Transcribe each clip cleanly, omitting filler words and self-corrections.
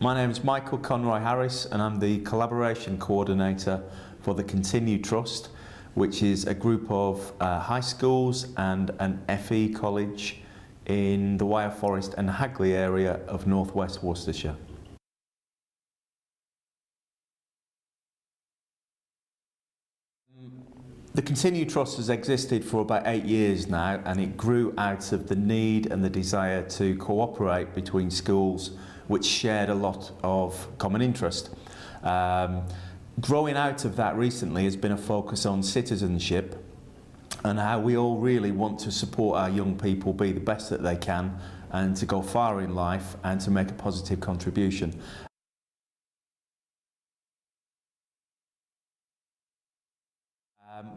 My name is Michael Conroy Harris and I'm the Collaboration Coordinator for the Continu Trust, which is a group of high schools and an FE college in the Wyre Forest and Hagley area of North West Worcestershire. The Continu Trust has existed for about 8 years now, and it grew out of the need and the desire to cooperate between schools which shared a lot of common interest. Growing out of that recently has been a focus on citizenship and how we all really want to support our young people be the best that they can and to go far in life and to make a positive contribution.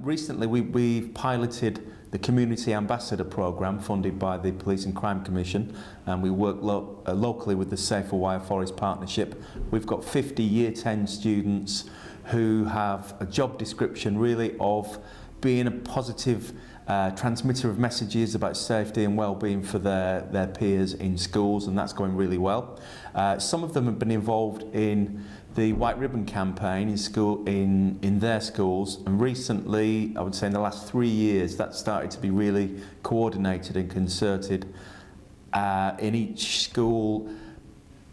Recently we've piloted the Community Ambassador Programme funded by the Police and Crime Commission, and we work locally with the Safer Wyre Forest Partnership. We've got 50 Year 10 students who have a job description really of being a positive transmitter of messages about safety and well-being for their peers in schools, and that's going really well. Some of them have been involved in the White Ribbon campaign in their schools, and recently, I would say in the last 3 years, that started to be really coordinated and concerted. In each school,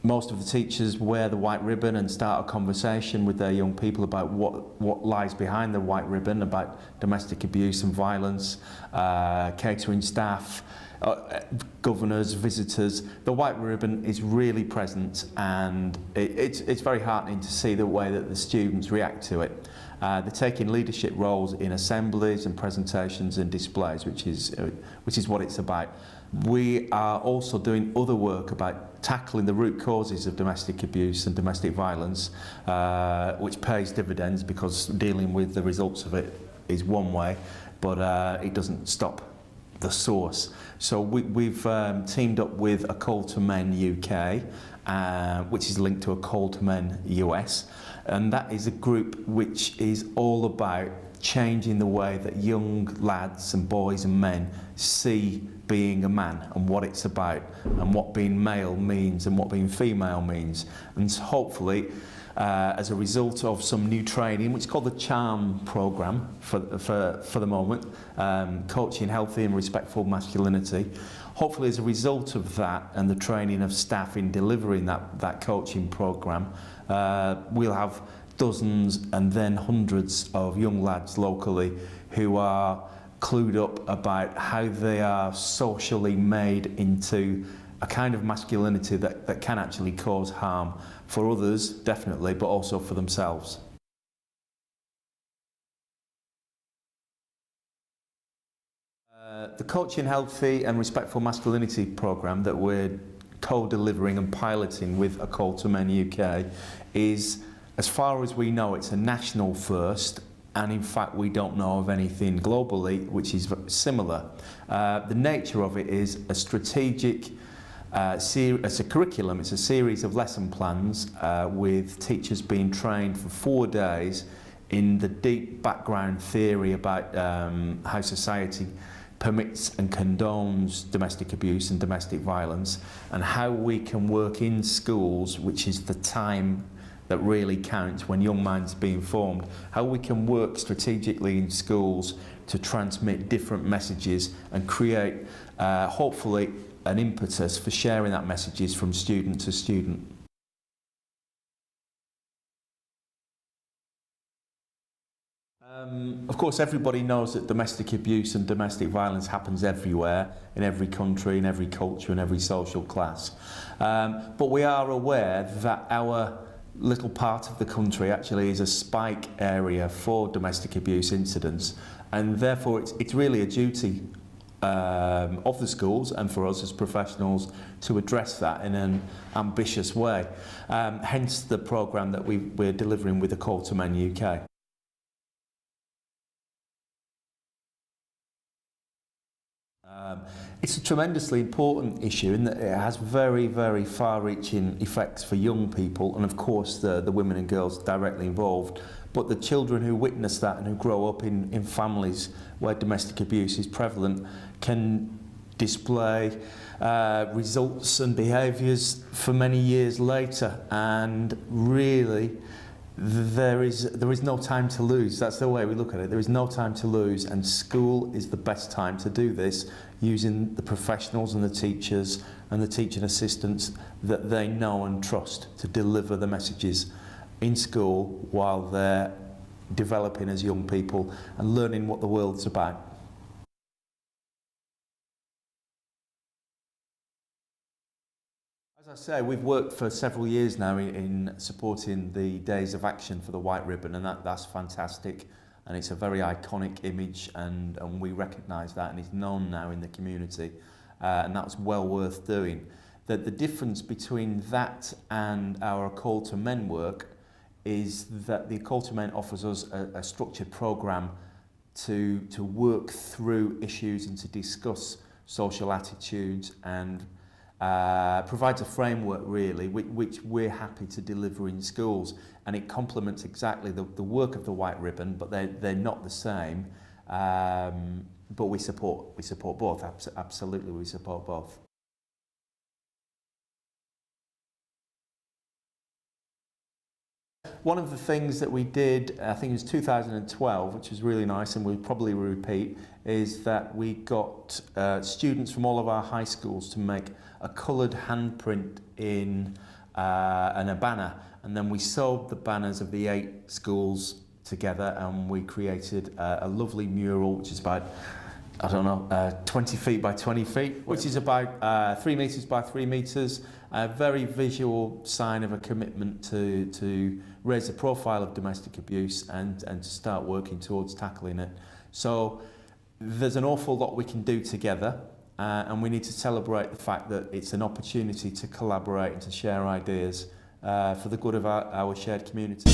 most of the teachers wear the white ribbon and start a conversation with their young people about what lies behind the white ribbon, about domestic abuse and violence, catering staff, governors, visitors. The white ribbon is really present, and it's very heartening to see the way that the students react to it. They're taking leadership roles in assemblies and presentations and displays, which is what it's about. We are also doing other work about tackling the root causes of domestic abuse and domestic violence, which pays dividends because dealing with the results of it is one way, but it doesn't stop the source. So we've teamed up with A Call to Men UK, which is linked to A Call to Men US, and that is a group which is all about changing the way that young lads and boys and men see being a man and what it's about and what being male means and what being female means. And so hopefully, as a result of some new training, which is called the CHARM programme for the moment, coaching healthy and respectful masculinity, hopefully as a result of that and the training of staff in delivering that coaching programme, we'll have dozens and then hundreds of young lads locally who are clued up about how they are socially made into a kind of masculinity that can actually cause harm for others, definitely, but also for themselves. The Coaching Healthy and Respectful Masculinity programme that we're co-delivering and piloting with A Call to Men UK is, as far as we know, it's a national first, and in fact we don't know of anything globally which is similar. The nature of it is a strategic it's a curriculum, it's a series of lesson plans with teachers being trained for 4 days in the deep background theory about how society permits and condones domestic abuse and domestic violence, and how we can work in schools, which is the time that really counts when young minds are being formed, how we can work strategically in schools to transmit different messages and create, hopefully, an impetus for sharing that messages from student to student. Of course, everybody knows that domestic abuse and domestic violence happens everywhere, in every country, in every culture, in every social class. But we are aware that our little part of the country actually is a spike area for domestic abuse incidents, and therefore it's really a duty of the schools and for us as professionals to address that in an ambitious way. Hence the programme that we're delivering with A Call to Men UK. It's a tremendously important issue in that it has very, very far-reaching effects for young people, and of course the women and girls directly involved, but the children who witness that and who grow up in families where domestic abuse is prevalent can display results and behaviours for many years later, and really there is no time to lose. That's the way we look at it. There is no time to lose, and school is the best time to do this, using the professionals and the teachers and the teaching assistants that they know and trust to deliver the messages in school while they're developing as young people and learning what the world's about. As I say, we've worked for several years now in supporting the Days of Action for the White Ribbon, and that's fantastic, and it's a very iconic image, and we recognise that, and it's known now in the community, and that's well worth doing. The difference between that and our Call to Men work is that the Call to Men offers us a structured programme to work through issues and to discuss social attitudes, and provides a framework really which we're happy to deliver in schools, and it complements exactly the work of the White Ribbon, but they're not the same, but we support both. Absolutely, we support both. One of the things that we did, I think it was 2012, which was really nice and we'll probably repeat, is that we got students from all of our high schools to make a coloured handprint in a banner, and then we sewed the banners of the 8 schools together, and we created a lovely mural which is about, I don't know, 20 feet by 20 feet, which is about 3 metres by 3 metres, a very visual sign of a commitment to raise the profile of domestic abuse and to start working towards tackling it. So there's an awful lot we can do together, and we need to celebrate the fact that it's an opportunity to collaborate and to share ideas for the good of our shared community.